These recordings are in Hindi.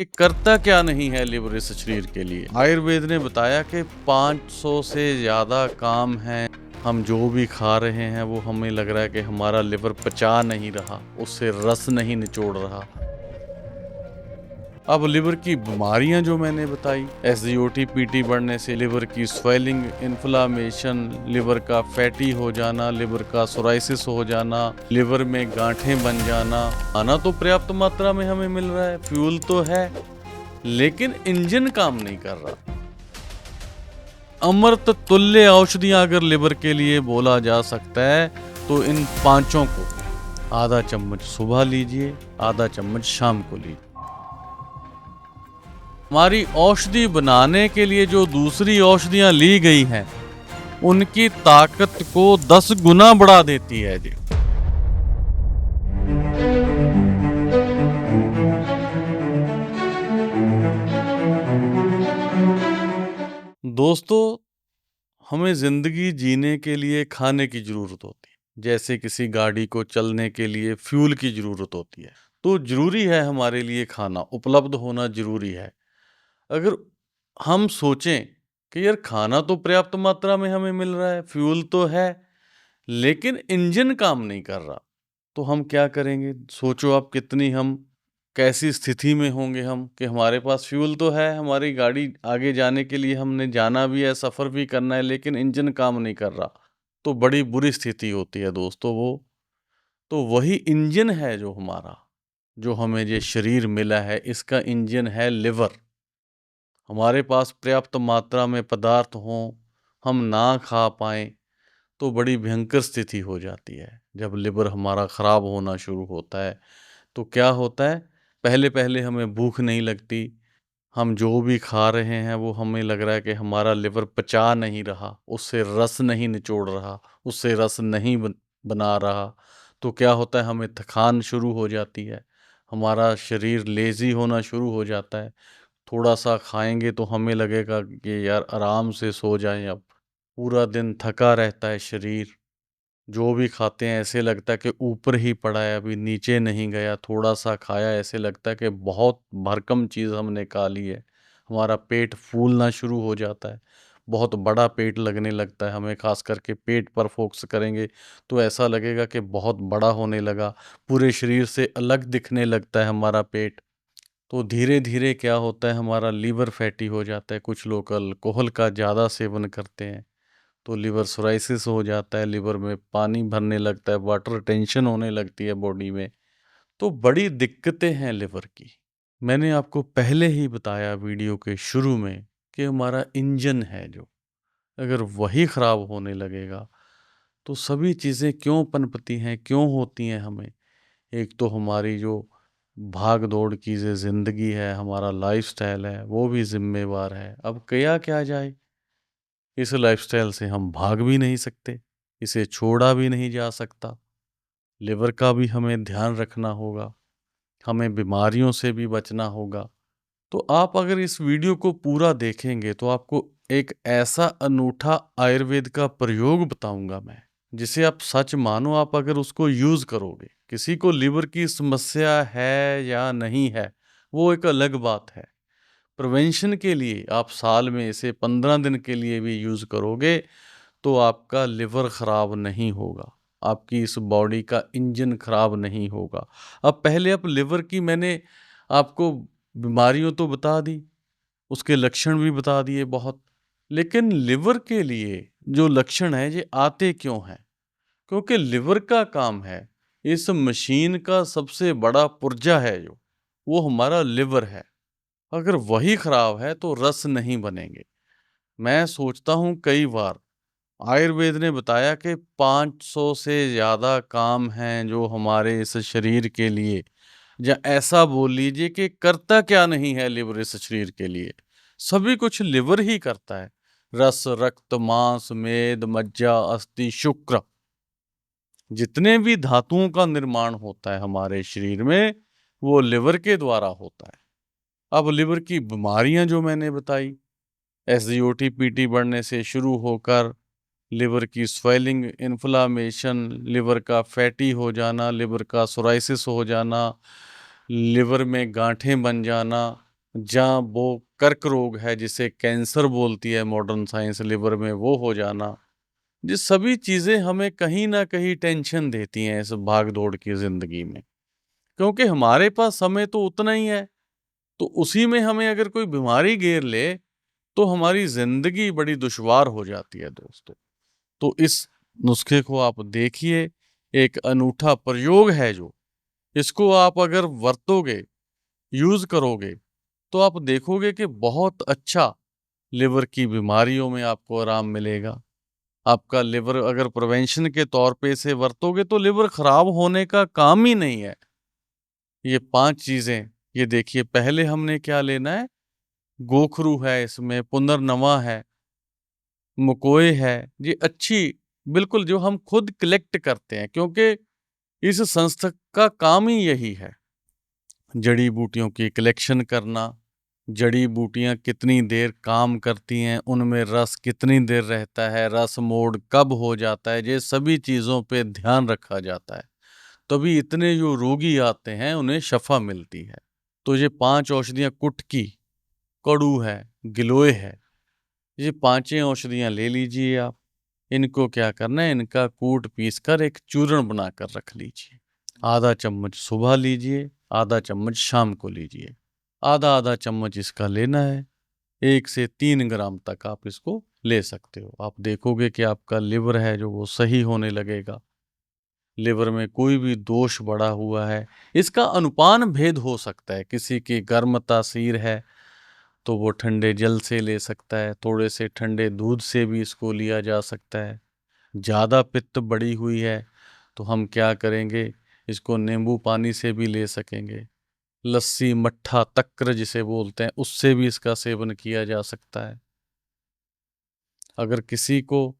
ये करता क्या नहीं है लिवर इस शरीर के लिए। आयुर्वेद ने बताया कि 500 से ज़्यादा काम हैं। हम जो भी खा रहे हैं वो हमें लग रहा है कि हमारा लिवर पचा नहीं रहा, उससे रस नहीं निचोड़ रहा। अब लिवर की बीमारियां जो मैंने बताई, एसजीओटी पीटी बढ़ने से लिवर की स्वेलिंग, इन्फ्लामेशन, लिवर का फैटी हो जाना, लिवर का सोराइसिस हो जाना, लिवर में गांठें बन जाना। खाना तो पर्याप्त मात्रा में हमें मिल रहा है, फ्यूल तो है, लेकिन इंजन काम नहीं कर रहा। अमृत तुल्य औषधियां अगर लिवर के लिए बोला जा सकता है तो इन पांचों को आधा चम्मच सुबह लीजिए, आधा चम्मच शाम को लीजिए। हमारी औषधि बनाने के लिए जो दूसरी औषधियां ली गई हैं उनकी ताकत को 10 गुना बढ़ा देती है जी। दोस्तों, हमें जिंदगी जीने के लिए खाने की जरूरत होती है, जैसे किसी गाड़ी को चलने के लिए फ्यूल की जरूरत होती है। तो जरूरी है हमारे लिए खाना उपलब्ध होना जरूरी है। अगर हम सोचें कि यार खाना तो पर्याप्त मात्रा में हमें मिल रहा है, फ्यूल तो है, लेकिन इंजन काम नहीं कर रहा, तो हम क्या करेंगे? सोचो आप कितनी हम कैसी स्थिति में होंगे हम कि हमारे पास फ्यूल तो है, हमारी गाड़ी आगे जाने के लिए हमने जाना भी है, सफ़र भी करना है, लेकिन इंजन काम नहीं कर रहा, तो बड़ी बुरी स्थिति होती है दोस्तों वो। तो वही इंजन है जो हमारा, जो हमें ये शरीर मिला है, इसका इंजन है लिवर। हमारे पास पर्याप्त मात्रा में पदार्थ हों, हम ना खा पाएँ, तो बड़ी भयंकर स्थिति हो जाती है। जब लिवर हमारा ख़राब होना शुरू होता है तो क्या होता है, पहले-पहले हमें भूख नहीं लगती, हम जो भी खा रहे हैं वो हमें लग रहा है कि हमारा लिवर पचा नहीं रहा, उससे रस नहीं निचोड़ रहा, उससे रस नहीं बना रहा। तो क्या होता है, हमें थकान शुरू हो जाती है, हमारा शरीर लेज़ी होना शुरू हो जाता है। थोड़ा-सा खाएँगे तो हमें लगेगा कि यार आराम से सो जाएँ अब। पूरा दिन थका रहता है शरीर, जो भी खाते हैं ऐसे लगता है कि ऊपर ही पड़ा है, अभी नीचे नहीं गया। थोड़ा-सा खाया ऐसे लगता है कि बहुत भरकम चीज़ हमने खा ली है। हमारा पेट फूलना शुरू हो जाता है, बहुत बड़ा पेट लगने लगता है हमें। ख़ास करके पेट पर फ़ोकस करेंगे तो ऐसा लगेगा कि बहुत बड़ा होने लगा, पूरे शरीर से अलग दिखने लगता है हमारा पेट। तो धीरे-धीरे क्या होता है, हमारा लीवर फैटी हो जाता है। कुछ लोग अल्कोहल का ज़्यादा सेवन करते हैं तो लिवर सोराइसिस हो जाता है, लिवर में पानी भरने लगता है, वाटर रिटेंशन होने लगती है बॉडी में। तो बड़ी दिक्कतें हैं लिवर की। मैंने आपको पहले ही बताया वीडियो के शुरू में कि हमारा इंजन है जो, अगर वही ख़राब होने लगेगा तो सभी चीज़ें क्यों पनपती हैं, क्यों होती हैं हमें। एक तो हमारी जो भाग दौड़ की जो ज़िंदगी है, हमारा लाइफस्टाइल है, वो भी ज़िम्मेवार है। अब किया क्या जाए, इस लाइफस्टाइल से हम भाग भी नहीं सकते, इसे छोड़ा भी नहीं जा सकता। लिवर का भी हमें ध्यान रखना होगा, हमें बीमारियों से भी बचना होगा। तो आप अगर इस वीडियो को पूरा देखेंगे तो आपको एक ऐसा अनूठा आयुर्वेद का प्रयोग बताऊंगा मैं, जिसे आप सच मानो, आप अगर उसको यूज़ करोगे। किसी को लिवर की समस्या है या नहीं है, वो एक अलग बात है। प्रिवेंशन के लिए आप साल में इसे 15 दिन के लिए भी यूज़ करोगे तो आपका लिवर ख़राब नहीं होगा, आपकी इस बॉडी का इंजन ख़राब नहीं होगा। अब पहले अब लिवर की मैंने आपको बीमारियों तो बता दी, उसके लक्षण भी बता दिए बहुत, लेकिन लिवर के लिए जो लक्षण हैं ये आते क्यों हैं? क्योंकि लिवर का काम है, इस मशीन का सबसे बड़ा पुर्जा है जो, वो हमारा लिवर है। अगर वही ख़राब है तो रस नहीं बनेंगे। मैं सोचता हूँ कई बार, आयुर्वेद ने बताया कि 500 से ज़्यादा काम हैं जो हमारे इस शरीर के लिए, या ऐसा बोल लीजिए कि करता क्या नहीं है लिवर इस शरीर के लिए, सभी कुछ लिवर ही करता है। रस, रक्त, मांस, मेद, मज्जा, अस्थि, शुक्र, जितने भी धातुओं का निर्माण होता है हमारे शरीर में, वो लिवर के द्वारा होता है। अब लिवर की बीमारियां जो मैंने बताई, एसजीओटी पीटी बढ़ने से शुरू होकर लिवर की स्वेलिंग, इन्फ्लामेशन, लिवर का फैटी हो जाना, लिवर का सोराइसिस हो जाना, लिवर में गांठें बन जाना, जहाँ वो कर्क रोग है जिसे कैंसर बोलती है मॉडर्न साइंस, लिवर में वो हो जाना, ये सभी चीज़ें हमें कहीं ना कहीं टेंशन देती हैं इस भाग दौड़ की ज़िंदगी में। क्योंकि हमारे पास समय तो उतना ही है, तो उसी में हमें अगर कोई बीमारी घेर ले तो हमारी ज़िंदगी बड़ी दुश्वार हो जाती है दोस्तों। तो इस नुस्खे को आप देखिए, एक अनूठा प्रयोग है जो, इसको आप अगर वरतोगे, यूज़ करोगे, तो आप देखोगे कि बहुत अच्छा लिवर की बीमारियों में आपको आराम मिलेगा। आपका लिवर अगर प्रिवेंशन के तौर पे इसे वरतोगे तो लिवर खराब होने का काम ही नहीं है। ये 5 चीज़ें, ये देखिए पहले हमने क्या लेना है, गोखरू है इसमें, पुनर्नवा है, मकोए है, ये अच्छी बिल्कुल जो हम खुद कलेक्ट करते हैं, क्योंकि इस संस्था का काम ही यही है, जड़ी बूटियों की कलेक्शन करना। जड़ी बूटियां कितनी देर काम करती हैं, उनमें रस कितनी देर रहता है, रस मोड़ कब हो जाता है, ये सभी चीज़ों पे ध्यान रखा जाता है। तभी इतने जो रोगी आते हैं उन्हें शफा मिलती है। तो ये 5 औषधियाँ कुटकी, कड़ू है, गिलोय है, ये पांचें औषधियाँ ले लीजिए आप। इनको क्या करना है, इनका कूट पीस कर एक चूर्ण बनाकर रख लीजिए। आधा चम्मच सुबह लीजिए, आधा चम्मच शाम को लीजिए। आधा आधा चम्मच इसका लेना है। 1 से 3 ग्राम तक आप इसको ले सकते हो। आप देखोगे कि आपका लिवर है जो वो सही होने लगेगा। लिवर में कोई भी दोष बढ़ा हुआ है, इसका अनुपान भेद हो सकता है। किसी की गर्म तासीर है तो वो ठंडे जल से ले सकता है, थोड़े से ठंडे दूध से भी इसको लिया जा सकता है। ज़्यादा पित्त बढ़ी हुई है तो हम क्या करेंगे, इसको नींबू पानी से भी ले सकेंगे। लस्सी, मट्ठा, तक्र जिसे बोलते हैं, उससे भी इसका सेवन किया जा सकता है। अगर किसी को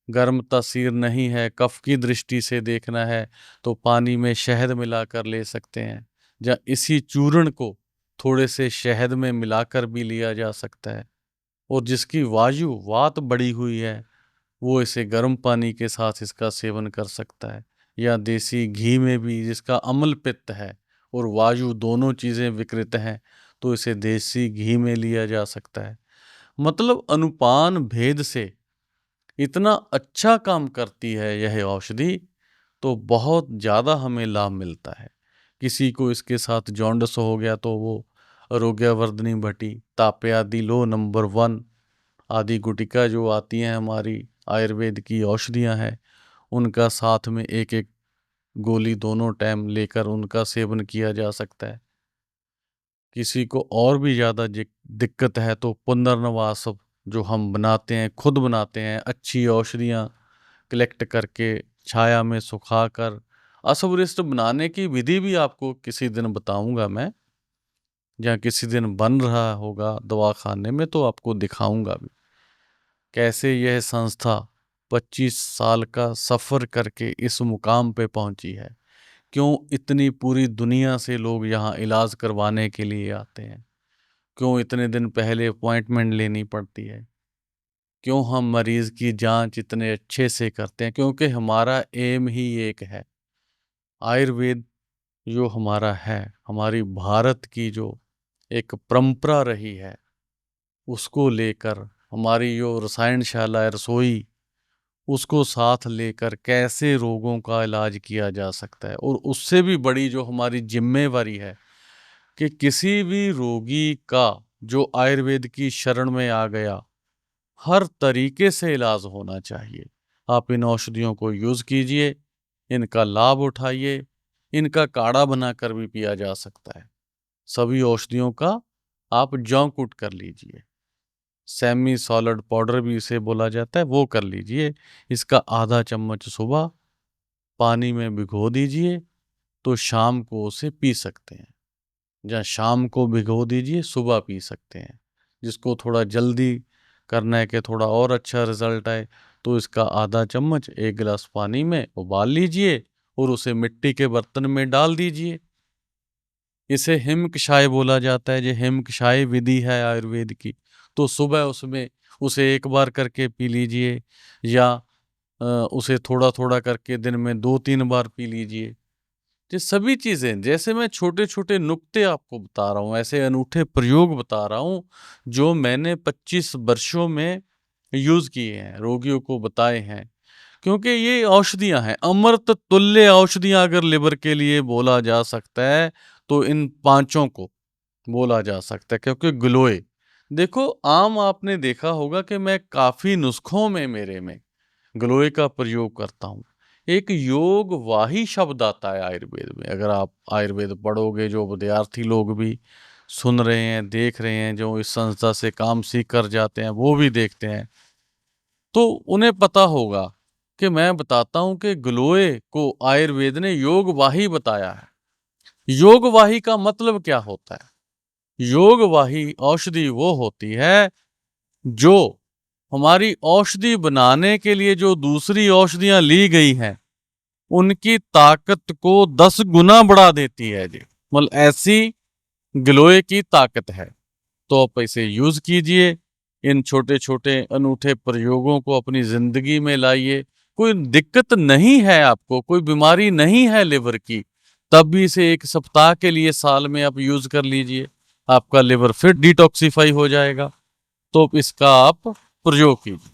गर्म तासीर नहीं है, कफ की दृष्टि से देखना है, तो पानी में शहद मिलाकर ले सकते हैं, या इसी चूर्ण को थोड़े से शहद में मिलाकर भी लिया जा सकता है। और जिसकी वायु वात बढ़ी हुई है वो इसे गर्म पानी के साथ इसका सेवन कर सकता है। या देसी घी में भी, जिसका अम्ल पित्त है और वायु दोनों चीज़ें विकृत हैं, तो इसे देसी घी में लिया जा सकता है। मतलब अनुपान भेद से इतना अच्छा काम करती है यह औषधि, तो बहुत ज़्यादा हमें लाभ मिलता है। किसी को इसके साथ जॉन्डिस हो गया तो वो आरोग्यवर्धिनी भटी, तापे आदि लो नंबर 1 आदि गुटिका जो आती हैं हमारी आयुर्वेद की औषधियाँ हैं, उनका साथ में एक एक गोली दोनों टाइम लेकर उनका सेवन किया जा सकता है। किसी को और भी ज़्यादा दिक्कत है तो पुनर्नवास जो हम बनाते हैं, खुद बनाते हैं, अच्छी औषधियाँ कलेक्ट करके छाया में सुखाकर, असवरिष्ट बनाने की विधि भी आपको किसी दिन बताऊंगा मैं, या किसी दिन बन रहा होगा दवाखाने में तो आपको दिखाऊंगा भी कैसे यह संस्था 25 साल का सफ़र करके इस मुकाम पे पहुंची है। क्यों इतनी पूरी दुनिया से लोग यहाँ इलाज करवाने के लिए आते हैं, क्यों इतने दिन पहले अपॉइंटमेंट लेनी पड़ती है, क्यों हम मरीज़ की जांच इतने अच्छे से करते हैं, क्योंकि हमारा एम ही एक है। आयुर्वेद जो हमारा है, हमारी भारत की जो एक परंपरा रही है, उसको लेकर हमारी जो रसायनशाला है, रसोई, उसको साथ लेकर कैसे रोगों का इलाज किया जा सकता है। और उससे भी बड़ी जो हमारी जिम्मेवारी है कि किसी भी रोगी का जो आयुर्वेद की शरण में आ गया, हर तरीके से इलाज होना चाहिए। आप इन औषधियों को यूज़ कीजिए, इनका लाभ उठाइए। इनका काढ़ा बनाकर भी पिया जा सकता है। सभी औषधियों का आप जौ कूट कर लीजिए, सेमी सॉलिड पाउडर भी इसे बोला जाता है, वो कर लीजिए। इसका आधा चम्मच सुबह पानी में भिगो दीजिए, तो शाम को उसे पी सकते हैं। या शाम को भिगो दीजिए, सुबह पी सकते हैं। जिसको थोड़ा जल्दी करना है कि थोड़ा और अच्छा रिजल्ट आए, तो इसका आधा चम्मच 1 गिलास पानी में उबाल लीजिए और उसे मिट्टी के बर्तन में डाल दीजिए। इसे हिम कषाय बोला जाता है। ये हिम कषाय विधि है आयुर्वेद की। तो सुबह उसमें उसे 1 बार करके पी लीजिए, या उसे थोड़ा थोड़ा करके दिन में 2-3 बार पी लीजिए। ये सभी चीज़ें, जैसे मैं छोटे-छोटे नुक्ते आपको बता रहा हूँ, ऐसे अनूठे प्रयोग बता रहा हूँ, जो मैंने 25 वर्षों में यूज़ किए हैं, रोगियों को बताए हैं। क्योंकि ये औषधियाँ हैं, अमृत तुल्य औषधियाँ अगर लिवर के लिए बोला जा सकता है, तो इन पाँचों को बोला जा सकता है। क्योंकि गिलोय, देखो आम आपने देखा होगा कि मैं काफ़ी नुस्ख़ों में मेरे में गिलोय का प्रयोग करता हूँ। एक योगवाही शब्द आता है आयुर्वेद में, अगर आप आयुर्वेद पढ़ोगे, जो विद्यार्थी लोग भी सुन रहे हैं, देख रहे हैं, जो इस संस्था से काम सीख कर जाते हैं, वो भी देखते हैं, तो उन्हें पता होगा कि मैं बताता हूँ कि गिलोय को आयुर्वेद ने योगवाही बताया है। योगवाही का मतलब क्या होता है? योगवाही औषधि वो होती है जो हमारी औषधि बनाने के लिए जो दूसरी औषधियां ली गई हैं, उनकी ताकत को 10 गुना बढ़ा देती है जी। मतलब ऐसी गिलोय की ताकत है। तो आप इसे यूज कीजिए, इन छोटे-छोटे अनूठे प्रयोगों को अपनी जिंदगी में लाइए। कोई दिक्कत नहीं है आपको, कोई बीमारी नहीं है लिवर की, तब भी इसे 1 सप्ताह के लिए साल में आप यूज कर लीजिए। आपका लिवर फिर डिटॉक्सिफाई हो जाएगा। तो इसका आप प्रयोग कीजिए।